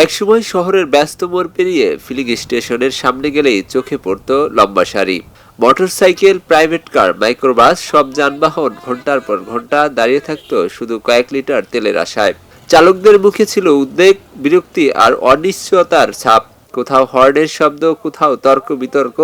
একসময় শহরের ব্যস্ত মোড় পেরিয়ে ফিলিং স্টেশনের সামনে গেলেই চোখে পড়ত লম্বা সারি। মোটরসাইকেল, প্রাইভেট কার, মাইক্রোবাস সব যানবাহন ঘন্টার পর ঘন্টা দাঁড়িয়ে থাকতো শুধু কয়েক লিটার তেলের আশায়। চালকদের মুখে ছিল উদ্বেগ, বিরক্তি আর অনিশ্চয়তার ছাপ। কোথাও হর্নের শব্দ, কোথাও তর্ক বিতর্ক,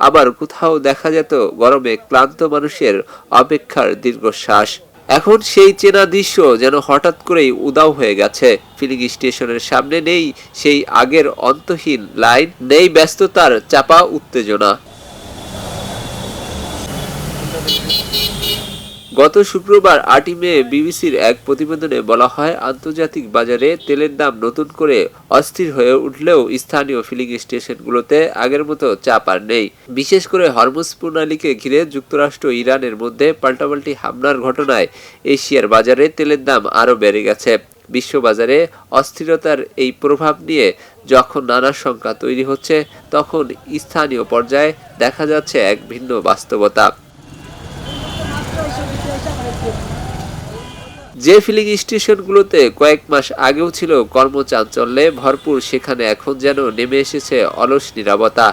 আবার কোথাও দেখা যেত গরমে ক্লান্ত মানুষের অপেক্ষার দীর্ঘশ্বাস। এখন সেই চেনা দৃশ্য যেন হঠাৎ করেই উধাও হয়ে গেছে। ফিলিং স্টেশনের সামনে নেই সেই আগের অন্তহীন লাইন, নেই ব্যস্ততার চাপা উত্তেজনা। গত শুক্রবার 8 মে বিবিসির এক প্রতিবেদনে বলা হয়, আন্তর্জাতিক বাজারে তেলের দাম নতুন করে অস্থির হয়ে উঠলেও স্থানীয় ফিলিং স্টেশনগুলোতে আগের মতো চাপ আর নেই। বিশেষ করে হরমুজ প্রণালীকে ঘিরে যুক্তরাষ্ট্র ও ইরানের মধ্যে পাল্টাপাল্টি হামলার ঘটনায় এশিয়ার বাজারে তেলের দাম আরও বেড়ে গেছে। বিশ্ববাজারে অস্থিরতার এই প্রভাব নিয়ে যখন নানা শঙ্কা তৈরি হচ্ছে, তখন স্থানীয় পর্যায়ে দেখা যাচ্ছে এক ভিন্ন বাস্তবতা। যে ফিলিং স্টেশনগুলোতে কয়েক মাস আগেও ছিল কর্মচাঞ্চল্যে ভরপুর, সেখানে এখন যেন নেমে এসেছে অলস নীরবতা।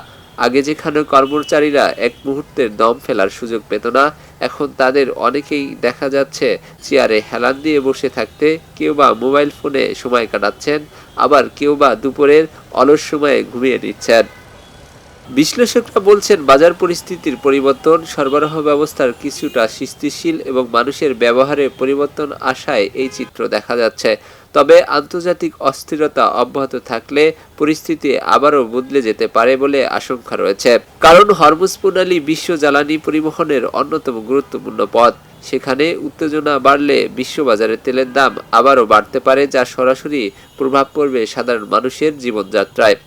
আগে যেখানে কর্মচারীরা এক মুহূর্তের দম ফেলার সুযোগ পেত না, এখন তাদের অনেকেই দেখা যাচ্ছে চেয়ারে হেলান দিয়ে বসে থাকতে। কেউ বা মোবাইল ফোনে সময় কাটাচ্ছেন, আবার কেউ বা দুপুরের অলস সময়ে ঘুমিয়ে নিচ্ছেন। বিশ্লেষকরা বলছেন, বাজার পরিস্থিতির পরিবর্তন, সরবরাহ ব্যবস্থার কিছুটা স্থিতিশীল এবং মানুষের ব্যবহারে পরিবর্তন আসায় এই চিত্র দেখা যাচ্ছে। তবে আন্তর্জাতিক অস্থিরতা অব্যাহত থাকলে পরিস্থিতি আবারও বদলে যেতে পারে বলে আশঙ্কা রয়েছে। কারণ হরমুজ প্রণালী বিশ্ব জ্বালানি পরিবহনের অন্যতম গুরুত্বপূর্ণ পথ। সেখানে উত্তেজনা বাড়লে বিশ্ববাজারে তেলের দাম আবারও বাড়তে পারে, যা সরাসরি প্রভাব পড়বে সাধারণ মানুষের জীবনযাত্রায়।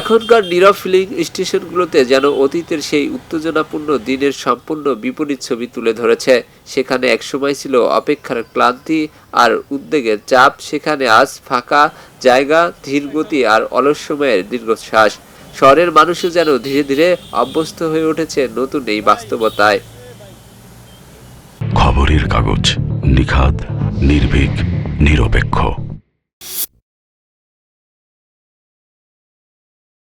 এখনকার নীরব ফিলিং স্টেশনগুলোতে যেন অতীতের সেই উত্তেজনাপূর্ণ দিনের সম্পূর্ণ বিপরীত ছবি তুলে ধরেছে। সেখানে একসময় ছিল অপেক্ষার ক্লান্তি আর উদ্বেগের চাপ, সেখানে আজ ফাঁকা জায়গা, ধীর গতি আর অলস সময়ের দীর্ঘশ্বাস। শহরের মানুষও যেন ধীরে ধীরে অভ্যস্ত হয়ে উঠেছে নতুন এই বাস্তবতায়। খবরের কাগজ, নিখাদ, নির্ভীক, নিরপেক্ষ।